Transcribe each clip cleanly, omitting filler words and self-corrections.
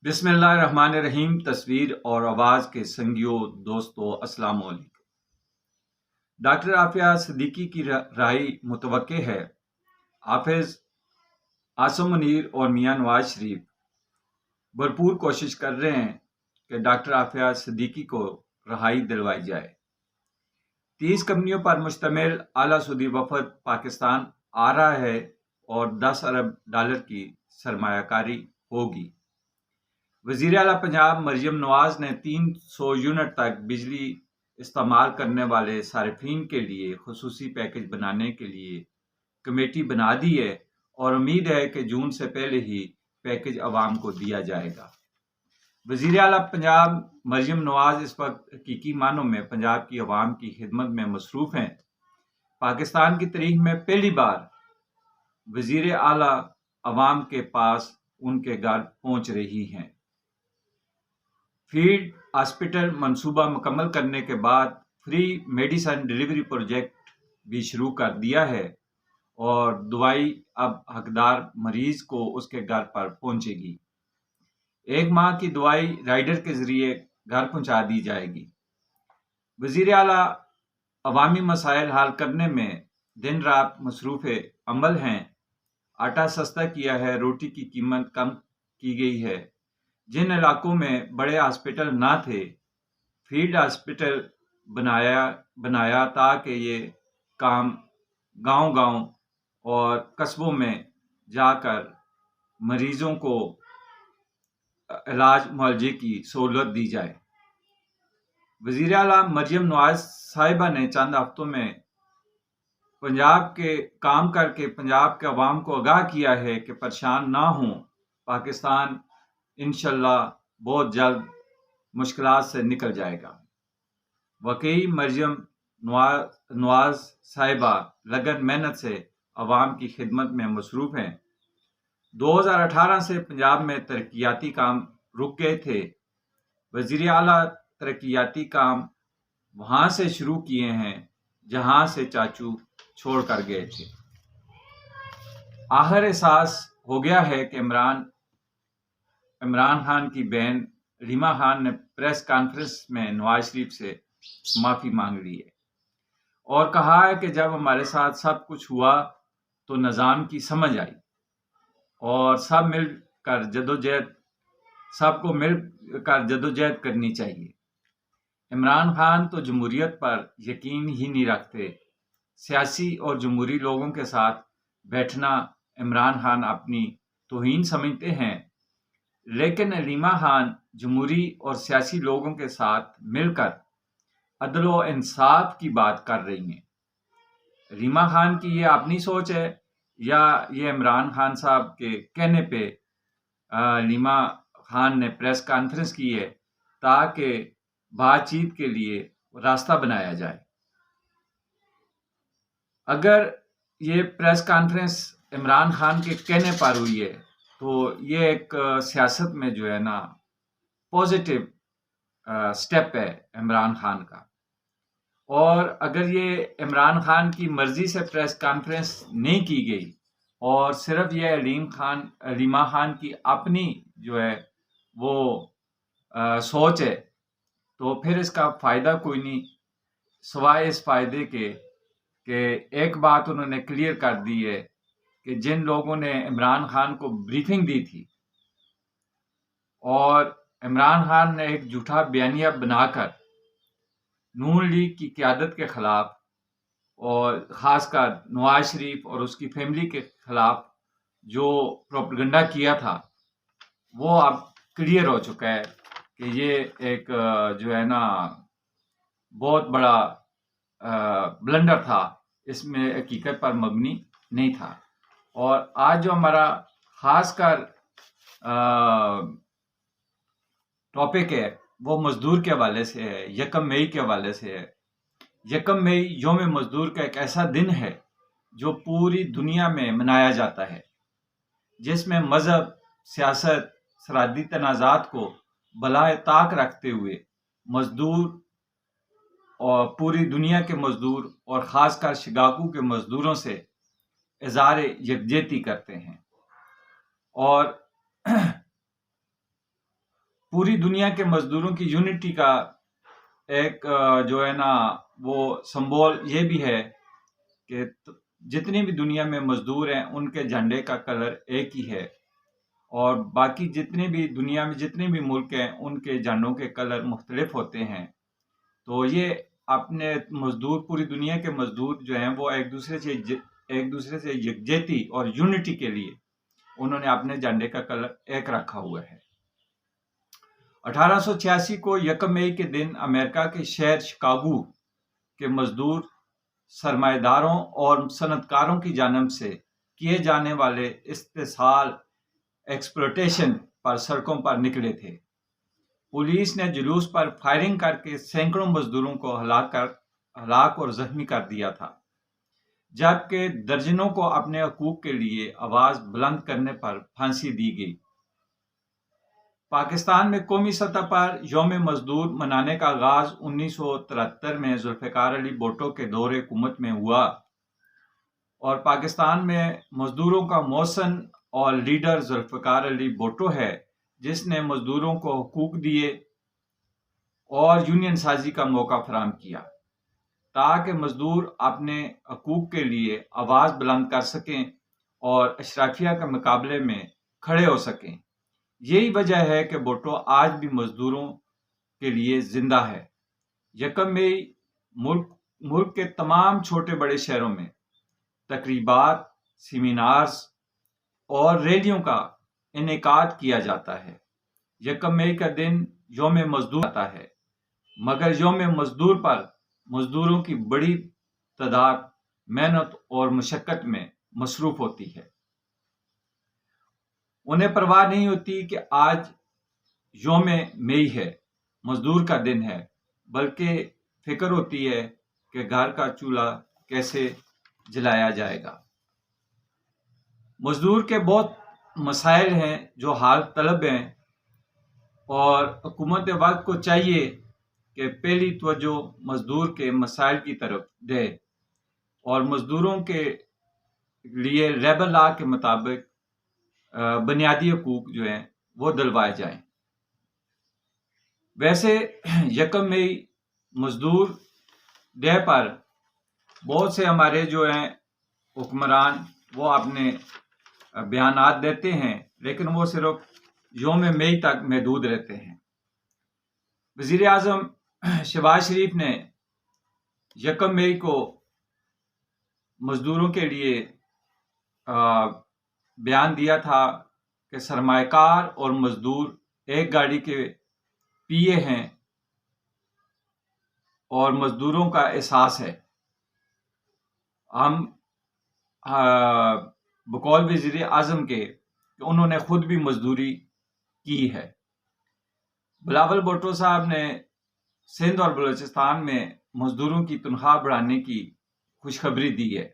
بسم اللہ الرحمن الرحیم۔ تصویر اور آواز کے سنگیوں دوستو السلام علیکم۔ ڈاکٹر عافیہ صدیقی کی رہائی متوقع ہے۔ حافظ عاصم منیر اور میاں نواز شریف بھرپور کوشش کر رہے ہیں کہ ڈاکٹر عافیہ صدیقی کو رہائی دلوائی جائے۔ 30 کمپنیوں پر مشتمل اعلیٰ سعودی وفد پاکستان آ رہا ہے اور $10 ارب کی سرمایہ کاری ہوگی۔ وزیر اعلیٰ پنجاب مریم نواز نے 300 یونٹ تک بجلی استعمال کرنے والے صارفین کے لیے خصوصی پیکج بنانے کے لیے کمیٹی بنا دی ہے اور امید ہے کہ جون سے پہلے ہی پیکج عوام کو دیا جائے گا۔ وزیر اعلیٰ پنجاب مریم نواز اس وقت حقیقی معنوں میں پنجاب کی عوام کی خدمت میں مصروف ہیں۔ پاکستان کی تاریخ میں پہلی بار وزیر اعلیٰ عوام کے پاس ان کے گھر پہنچ رہی ہیں۔ فیلڈ ہاسپٹل منصوبہ مکمل کرنے کے بعد فری میڈیسن ڈیلیوری پروجیکٹ بھی شروع کر دیا ہے اور دوائی اب حقدار مریض کو اس کے گھر پر پہنچے گی۔ 1 ماہ کی دوائی رائڈر کے ذریعے گھر پہنچا دی جائے گی۔ وزیر اعلیٰ عوامی مسائل حل کرنے میں دن رات مصروف عمل ہیں۔ آٹا سستا کیا ہے، روٹی کی قیمت کم کی گئی ہے۔ جن علاقوں میں بڑے ہاسپٹل نہ تھے، فیلڈ ہاسپٹل بنایا تاکہ یہ کام گاؤں اور قصبوں میں جا کر مریضوں کو علاج معالجے کی سہولت دی جائے۔ وزیر اعلیٰ مریم نواز صاحبہ نے چند ہفتوں میں پنجاب کے کام کر کے پنجاب کے عوام کو آگاہ کیا ہے کہ پریشان نہ ہوں، پاکستان انشاءاللہ بہت جلد مشکلات سے نکل جائے گا۔ واقعی مریم نواز صاحبہ لگن محنت سے عوام کی خدمت میں مصروف ہیں۔ 2018 سے پنجاب میں ترقیاتی کام رک گئے تھے۔ وزیر اعلیٰ ترقیاتی کام وہاں سے شروع کیے ہیں جہاں سے چاچو چھوڑ کر گئے تھے۔ آخر احساس ہو گیا ہے کہ عمران خان کی بہن ریما خان نے پریس کانفرنس میں نواز شریف سے معافی مانگ لی ہے اور کہا ہے کہ جب ہمارے ساتھ سب کچھ ہوا تو نظام کی سمجھ آئی اور سب کو مل کر جدوجہد کرنی چاہیے۔ عمران خان تو جمہوریت پر یقین ہی نہیں رکھتے۔ سیاسی اور جمہوری لوگوں کے ساتھ بیٹھنا عمران خان اپنی توہین سمجھتے ہیں، لیکن ریما خان جمہوری اور سیاسی لوگوں کے ساتھ مل کر عدل و انصاف کی بات کر رہی ہیں۔ ریما خان کی یہ اپنی سوچ ہے یا یہ عمران خان صاحب کے کہنے پہ ریما خان نے پریس کانفرنس کی ہے تاکہ بات چیت کے لیے راستہ بنایا جائے؟ اگر یہ پریس کانفرنس عمران خان کے کہنے پر ہوئی ہے تو یہ ایک سیاست میں جو ہے نا پازیٹیو سٹیپ ہے عمران خان کا، اور اگر یہ عمران خان کی مرضی سے پریس کانفرنس نہیں کی گئی اور صرف یہ ریما خان کی اپنی جو ہے وہ سوچ ہے تو پھر اس کا فائدہ کوئی نہیں، سوائے اس فائدے کے کہ ایک بات انہوں نے کلیئر کر دی ہے کہ جن لوگوں نے عمران خان کو بریفنگ دی تھی اور عمران خان نے ایک جھوٹا بیانیہ بنا کر نون لیگ کی قیادت کے خلاف اور خاص کر نواز شریف اور اس کی فیملی کے خلاف جو پروپیگنڈا کیا تھا وہ اب کلیئر ہو چکا ہے کہ یہ ایک جو ہے نا بہت بڑا بلنڈر تھا، اس میں حقیقت پر مبنی نہیں تھا۔ اور آج جو ہمارا خاص کر ٹاپک ہے وہ مزدور کے حوالے سے ہے، 1 مئی کے حوالے سے ہے۔ 1 مئی یوم مزدور کا ایک ایسا دن ہے جو پوری دنیا میں منایا جاتا ہے، جس میں مذہب، سیاست، سرحدی تنازعات کو بالائے طاق رکھتے ہوئے مزدور اور پوری دنیا کے مزدور اور خاص کر شگاکو کے مزدوروں سے اظہار یکجہتی کرتے ہیں اور پوری دنیا کے مزدوروں کی یونٹی کا ایک جو ہے نا وہ سمبول یہ بھی ہے کہ جتنی بھی دنیا میں مزدور ہیں ان کے جھنڈے کا کلر ایک ہی ہے، اور باقی جتنے بھی دنیا میں جتنے بھی ملک ہیں ان کے جھنڈوں کے کلر مختلف ہوتے ہیں۔ تو یہ اپنے مزدور، پوری دنیا کے مزدور جو ہیں وہ ایک دوسرے سے یکجہتی اور یونٹی کے لیے انہوں نے اپنے جھنڈے کا کلر ایک رکھا ہوا ہے۔ 1886 کو 1 مئی کے دن امریکہ کے شہر شکاگو کے مزدور سرمایہ داروں اور صنعت کاروں کی جانب سے کیے جانے والے استحصال ایکسپلوٹیشن پر سڑکوں پر نکلے تھے۔ پولیس نے جلوس پر فائرنگ کر کے سینکڑوں مزدوروں کو ہلاک اور زخمی کر دیا تھا، جبکہ درجنوں کو اپنے حقوق کے لیے آواز بلند کرنے پر پھانسی دی گئی۔ پاکستان میں قومی سطح پر یوم مزدور منانے کا آغاز 1973 میں ذوالفقار علی بھٹو کے دور حکومت میں ہوا، اور پاکستان میں مزدوروں کا محسن اور لیڈر ذوالفقار علی بھٹو ہے، جس نے مزدوروں کو حقوق دیے اور یونین سازی کا موقع فراہم کیا تاکہ مزدور اپنے حقوق کے لیے آواز بلند کر سکیں اور اشرافیہ کے مقابلے میں کھڑے ہو سکیں۔ یہی وجہ ہے کہ بھٹو آج بھی مزدوروں کے لیے زندہ ہے۔ 1 مئی ملک کے تمام چھوٹے بڑے شہروں میں تقریبات، سیمینارز اور ریلیوں کا انعقاد کیا جاتا ہے۔ 1 مئی کا دن یوم مزدور آتا ہے، مگر یوم مزدور پر مزدوروں کی بڑی تعداد محنت اور مشقت میں مصروف ہوتی ہے۔ انہیں پرواہ نہیں ہوتی کہ آج یوم مئی ہے، مزدور کا دن ہے، بلکہ فکر ہوتی ہے کہ گھر کا چولہا کیسے جلایا جائے گا۔ مزدور کے بہت مسائل ہیں جو حال طلب ہیں، اور حکومت وقت کو چاہیے کہ پہلی توجہ مزدور کے مسائل کی طرف دے اور مزدوروں کے لیے لیبر لا کے مطابق بنیادی حقوق جو ہیں وہ دلوائے جائیں۔ ویسے 1 مئی مزدور ڈے پر بہت سے ہمارے جو ہیں حکمران وہ اپنے بیانات دیتے ہیں، لیکن وہ صرف یوم مئی تک محدود رہتے ہیں۔ وزیر اعظم شہباز شریف نے 1 مئی کو مزدوروں کے لیے بیان دیا تھا کہ سرمایہ کار اور مزدور ایک گاڑی کے پیے ہیں اور مزدوروں کا احساس ہے۔ ہم بقول وزیر اعظم کے کہ انہوں نے خود بھی مزدوری کی ہے۔ بلاول بھٹو صاحب نے سندھ اور بلوچستان میں مزدوروں کی تنخواہ بڑھانے کی خوشخبری دی ہے۔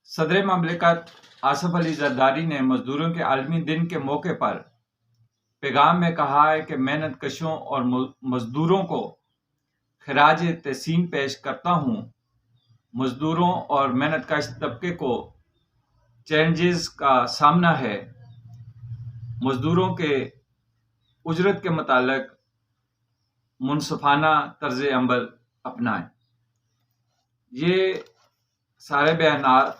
صدر مملکت آصف علی زرداری نے مزدوروں کے عالمی دن کے موقع پر پیغام میں کہا ہے کہ محنت کشوں اور مزدوروں کو خراج تحسین پیش کرتا ہوں۔ مزدوروں اور محنت کش طبقے کو چیلنجز کا سامنا ہے۔ مزدوروں کے اجرت کے متعلق منصفانہ طرز عمل اپنائیں۔ یہ سارے بیانات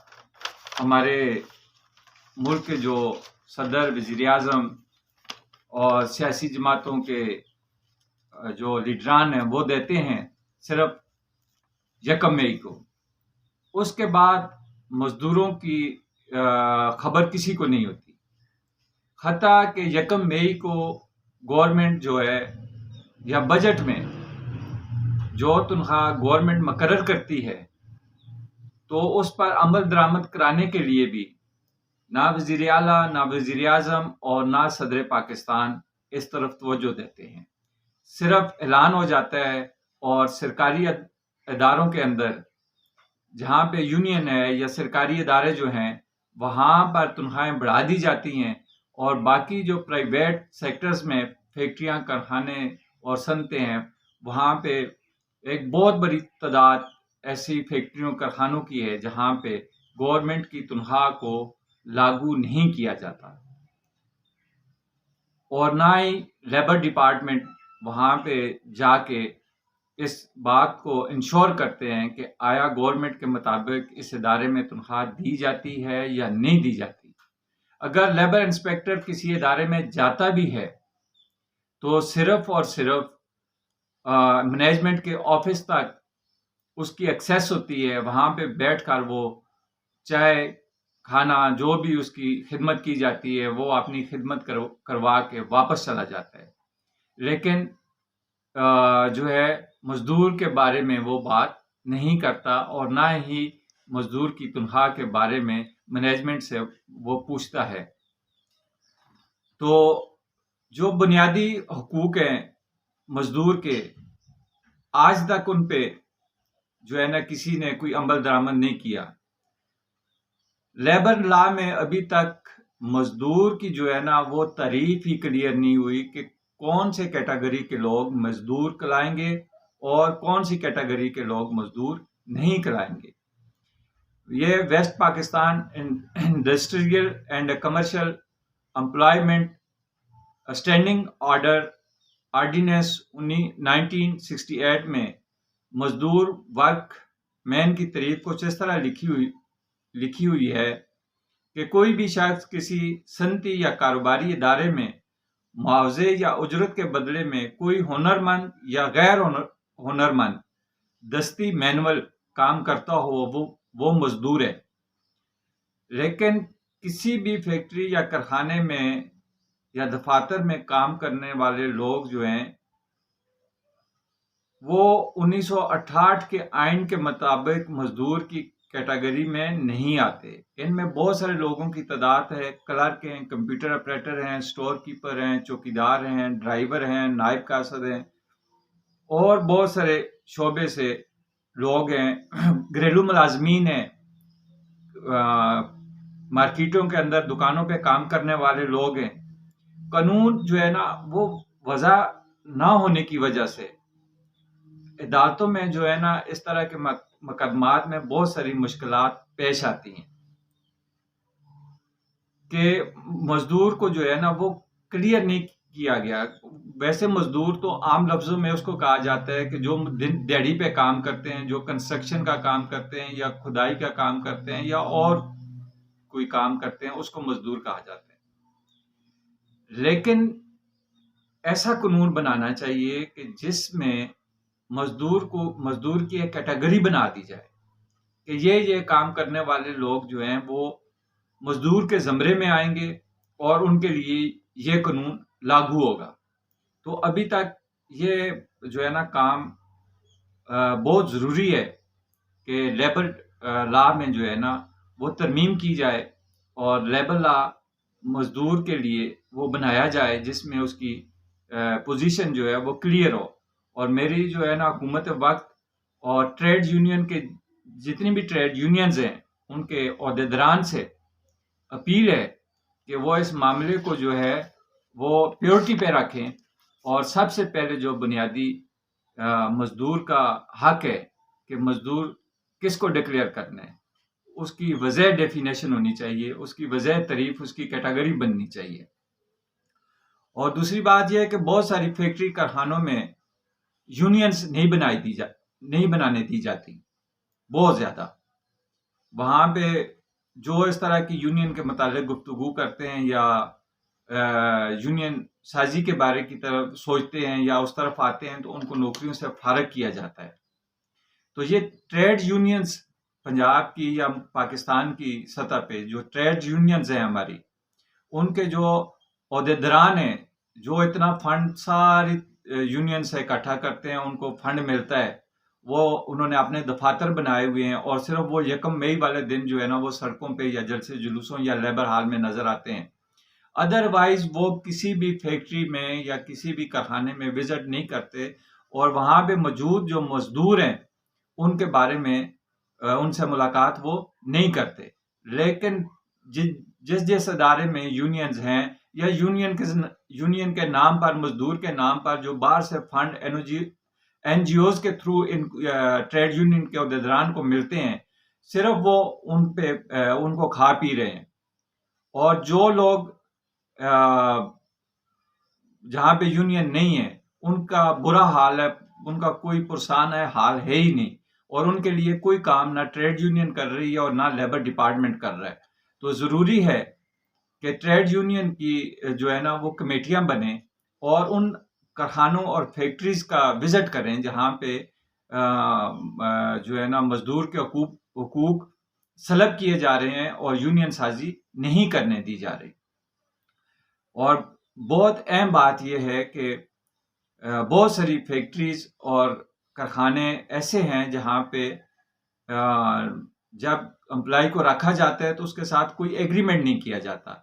ہمارے ملک کے جو صدر، وزیر اعظم اور سیاسی جماعتوں کے جو لیڈران ہیں وہ دیتے ہیں صرف 1 مئی کو۔ اس کے بعد مزدوروں کی خبر کسی کو نہیں ہوتی، حتیٰ کہ 1 مئی کو گورنمنٹ جو ہے یا بجٹ میں جو تنخواہ گورنمنٹ مقرر کرتی ہے تو اس پر عمل درآمد کرانے کے لیے بھی نہ وزیر اعلیٰ، نہ وزیر اعظم اور نہ صدر پاکستان اس طرف توجہ دیتے ہیں۔ صرف اعلان ہو جاتا ہے، اور سرکاری اداروں کے اندر جہاں پہ یونین ہے یا سرکاری ادارے جو ہیں وہاں پر تنخواہیں بڑھا دی جاتی ہیں، اور باقی جو پرائیویٹ سیکٹرز میں فیکٹریاں، کارخانے اور صنعتیں ہیں وہاں پہ ایک بہت بڑی تعداد ایسی فیکٹریوں، کارخانوں کی ہے جہاں پہ گورنمنٹ کی تنخواہ کو لاگو نہیں کیا جاتا۔ اور نہ ہی لیبر ڈپارٹمنٹ وہاں پہ جا کے اس بات کو انشور کرتے ہیں کہ آیا گورنمنٹ کے مطابق اس ادارے میں تنخواہ دی جاتی ہے یا نہیں دی جاتی۔ اگر لیبر انسپیکٹر کسی ادارے میں جاتا بھی ہے تو صرف اور صرف مینجمنٹ کے آفس تک اس کی ایکسیس ہوتی ہے، وہاں پہ بیٹھ کر وہ چائے کھانا جو بھی اس کی خدمت کی جاتی ہے وہ اپنی خدمت کروا کے واپس چلا جاتا ہے، لیکن جو ہے مزدور کے بارے میں وہ بات نہیں کرتا اور نہ ہی مزدور کی تنخواہ کے بارے میں مینجمنٹ سے وہ پوچھتا ہے۔ تو جو بنیادی حقوق ہیں مزدور کے، آج تک ان پہ جو ہے نا کسی نے کوئی عمل درآمد نہیں کیا۔ لیبر لا میں ابھی تک مزدور کی جو ہے نا وہ تعریف ہی کلیئر نہیں ہوئی کہ کون سے کیٹیگری کے لوگ مزدور کہلائیں گے اور کون سی کیٹیگری کے لوگ مزدور نہیں کہلائیں گے۔ یہ West Pakistan industrial and commercial employment standing order ordinance 1968 میں مزدور ورک مین کی تعریف کچھ اس طرح لکھی ہوئی ہے کہ کوئی بھی شخص کسی صنعتی یا کاروباری ادارے میں معاوضے یا اجرت کے بدلے میں کوئی ہنرمند یا غیر ہنرمند دستی مینول کام کرتا ہو وہ مزدور ہے۔ لیکن کسی بھی فیکٹری یا کارخانے میں یا دفاتر میں کام کرنے والے لوگ جو ہیں وہ 1968 کے آئین کے مطابق مزدور کی کیٹیگری میں نہیں آتے۔ ان میں بہت سارے لوگوں کی تعداد ہے، کلرک ہیں، کمپیوٹر آپریٹر ہیں، سٹور کیپر ہیں، چوکیدار ہیں، ڈرائیور ہیں، نائب قاصد ہیں اور بہت سارے شعبے سے لوگ ہیں، گھریلو ملازمین ہیں، مارکیٹوں کے اندر دکانوں پہ کام کرنے والے لوگ ہیں۔ قانون جو ہے نا وہ وضع نہ ہونے کی وجہ سے عدالتوں میں جو ہے نا اس طرح کے مقدمات میں بہت ساری مشکلات پیش آتی ہیں کہ مزدور کو جو ہے نا وہ کلیئر نہیں کیا گیا۔ ویسے مزدور تو عام لفظوں میں اس کو کہا جاتا ہے کہ جو دیہڑی پہ کام کرتے ہیں، جو کنسٹرکشن کا کام کرتے ہیں یا کھدائی کا کام کرتے ہیں یا اور کوئی کام کرتے ہیں، اس کو مزدور کہا جاتا ہے۔ لیکن ایسا قانون بنانا چاہیے کہ جس میں مزدور کی ایک کیٹیگری بنا دی جائے کہ یہ کام کرنے والے لوگ جو ہیں وہ مزدور کے زمرے میں آئیں گے اور ان کے لیے یہ قانون لاگو ہوگا۔ تو ابھی تک یہ جو ہے نا کام بہت ضروری ہے کہ لیبر لا میں جو ہے نا وہ ترمیم کی جائے اور لیبر لا مزدور کے لیے وہ بنایا جائے جس میں اس کی پوزیشن جو ہے وہ کلیئر ہو۔ اور میری جو ہے نا حکومت وقت اور ٹریڈ یونین کے جتنی بھی ٹریڈ یونینز ہیں ان کے عہدیداران سے اپیل ہے کہ وہ اس معاملے کو جو ہے وہ پیورٹی پہ رکھیں اور سب سے پہلے جو بنیادی مزدور کا حق ہے کہ مزدور کس کو ڈکلیئر کرنا ہے، اس کی وضع ڈیفینیشن ہونی چاہیے، اس کی وضع تعریف، اس کی کیٹیگری بننی چاہیے۔ اور دوسری بات یہ ہے کہ بہت ساری فیکٹری کارخانوں میں یونینز نہیں بنانے دی جاتی، بہت زیادہ۔ وہاں پہ جو اس طرح کی یونین کے متعلق گفتگو کرتے ہیں یا یونین سازی کے بارے کی طرف سوچتے ہیں یا اس طرف آتے ہیں تو ان کو نوکریوں سے فارغ کیا جاتا ہے۔ تو یہ ٹریڈ یونینز پنجاب کی یا پاکستان کی سطح پہ جو ٹریڈ یونینز ہیں ہماری، ان کے جو عہدیداران ہیں جو اتنا فنڈ ساری یونین سے اکٹھا کرتے ہیں، ان کو فنڈ ملتا ہے، وہ انہوں نے اپنے دفاتر بنائے ہوئے ہیں اور صرف وہ 1 مئی والے دن جو ہے نا وہ سڑکوں پہ یا جلسے جلوسوں یا لیبر ہال میں نظر آتے ہیں۔ ادروائز وہ کسی بھی فیکٹری میں یا کسی بھی کارخانے میں وزٹ نہیں کرتے اور وہاں پہ موجود جو مزدور ہیں ان کے بارے میں ان سے ملاقات وہ نہیں کرتے۔ لیکن جس ادارے میں یونینز ہیں یا یونین کے نام پر، مزدور کے نام پر جو باہر سے فنڈ این جی اوز کے تھرو ٹریڈ یونین کے عہدیداران کو ملتے ہیں، صرف وہ ان کو کھا پی رہے ہیں۔ اور جو لوگ جہاں پہ یونین نہیں ہے ان کا برا حال ہے، ان کا کوئی پرسان ہے حال ہے ہی نہیں، اور ان کے لیے کوئی کام نہ ٹریڈ یونین کر رہی ہے اور نہ لیبر ڈپارٹمنٹ کر رہا ہے۔ تو ضروری ہے کہ ٹریڈ یونین کی جو ہے نا وہ کمیٹیاں بنیں اور ان کارخانوں اور فیکٹریز کا وزٹ کریں جہاں پہ جو ہے نا مزدور کے حقوق سلب کیے جا رہے ہیں اور یونین سازی نہیں کرنے دی جا رہی۔ اور بہت اہم بات یہ ہے کہ بہت ساری فیکٹریز اور کارخانے ایسے ہیں جہاں پہ جب امپلائی کو رکھا جاتا ہے تو اس کے ساتھ کوئی ایگریمنٹ نہیں کیا جاتا،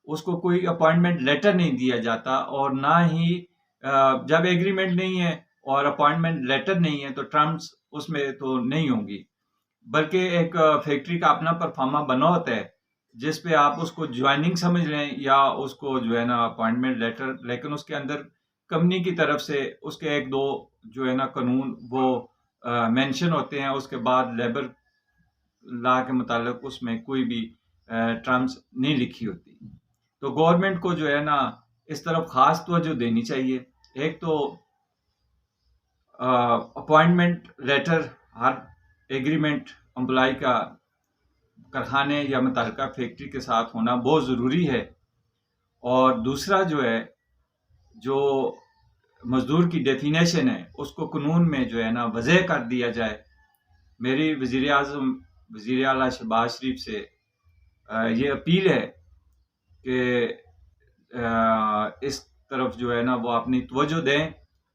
اس کو کوئی اپوائنٹمنٹ لیٹر نہیں دیا جاتا، اور نہ ہی جب ایگریمنٹ نہیں ہے اور اپوائنٹمنٹ لیٹر نہیں ہے تو ٹرمز اس میں تو نہیں ہوں گی، بلکہ ایک فیکٹری کا اپنا پرفارما بنا ہوتا ہے جس پہ آپ اس کو جوائننگ سمجھ لیں یا اس کو جو ہے نا اپوائنٹمنٹ لیٹر، لیکن اس کے اندر کمپنی کی طرف سے اس کے ایک دو جو ہے نا قانون وہ مینشن ہوتے ہیں، اس کے بعد لیبر لا کے متعلق اس میں کوئی بھی ٹرمز نہیں لکھی ہوتی۔ تو گورنمنٹ کو جو ہے نا اس طرف خاص توجہ دینی چاہیے۔ ایک تو اپوائنٹمنٹ لیٹر، ہر ایگریمنٹ امپلائی کا کارخانے یا متعلقہ فیکٹری کے ساتھ ہونا بہت ضروری ہے، اور دوسرا جو ہے جو مزدور کی ڈیفینیشن ہے اس کو قانون میں جو ہے نا واضح کر دیا جائے۔ میری وزیر اعظم وزیر اعلیٰ شہباز شریف سے یہ اپیل ہے کہ اس طرف جو ہے نا وہ اپنی توجہ دیں،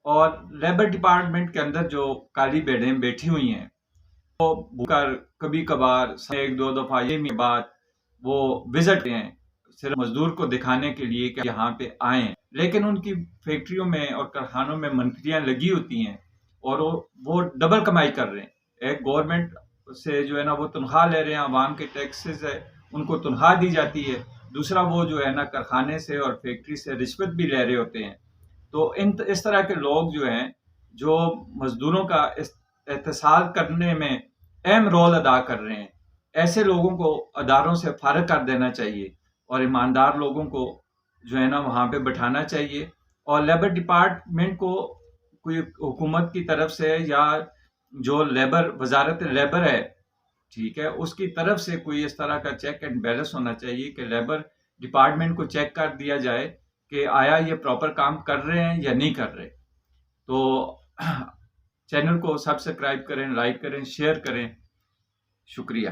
اور لیبر ڈپارٹمنٹ کے اندر جو کالی بھیڑیں بیٹھی ہوئی ہیں وہ کبھی کبھار ایک دو دفعہ یہ بات وہ وزٹ ہیں صرف مزدور کو دکھانے کے لیے کہ یہاں پہ آئیں، لیکن ان کی فیکٹریوں میں اور کارخانوں میں منکریاں لگی ہوتی ہیں اور وہ ڈبل کمائی کر رہے ہیں۔ ایک گورنمنٹ سے جو ہے نا وہ تنخواہ لے رہے ہیں، عوام کے ٹیکسز ہے ان کو تنخواہ دی جاتی ہے، دوسرا وہ جو ہے نا کارخانے سے اور فیکٹری سے رشوت بھی لے رہے ہوتے ہیں۔ تو اس طرح کے لوگ جو ہیں جو مزدوروں کا اتصال کرنے میں اہم رول ادا کر رہے ہیں، ایسے لوگوں کو اداروں سے فارغ کر دینا چاہیے اور ایماندار لوگوں کو جو ہے نا وہاں پہ بٹھانا چاہیے، اور لیبر ڈپارٹمنٹ کو کوئی حکومت کی طرف سے یا جو وزارت لیبر ہے ٹھیک ہے اس کی طرف سے کوئی اس طرح کا چیک اینڈ بیلنس ہونا چاہیے کہ لیبر ڈپارٹمنٹ کو چیک کر دیا جائے کہ آیا یہ پراپر کام کر رہے ہیں یا نہیں کر رہے۔ تو چینل کو سبسکرائب کریں، لائک کریں، شیئر کریں۔ شکریہ۔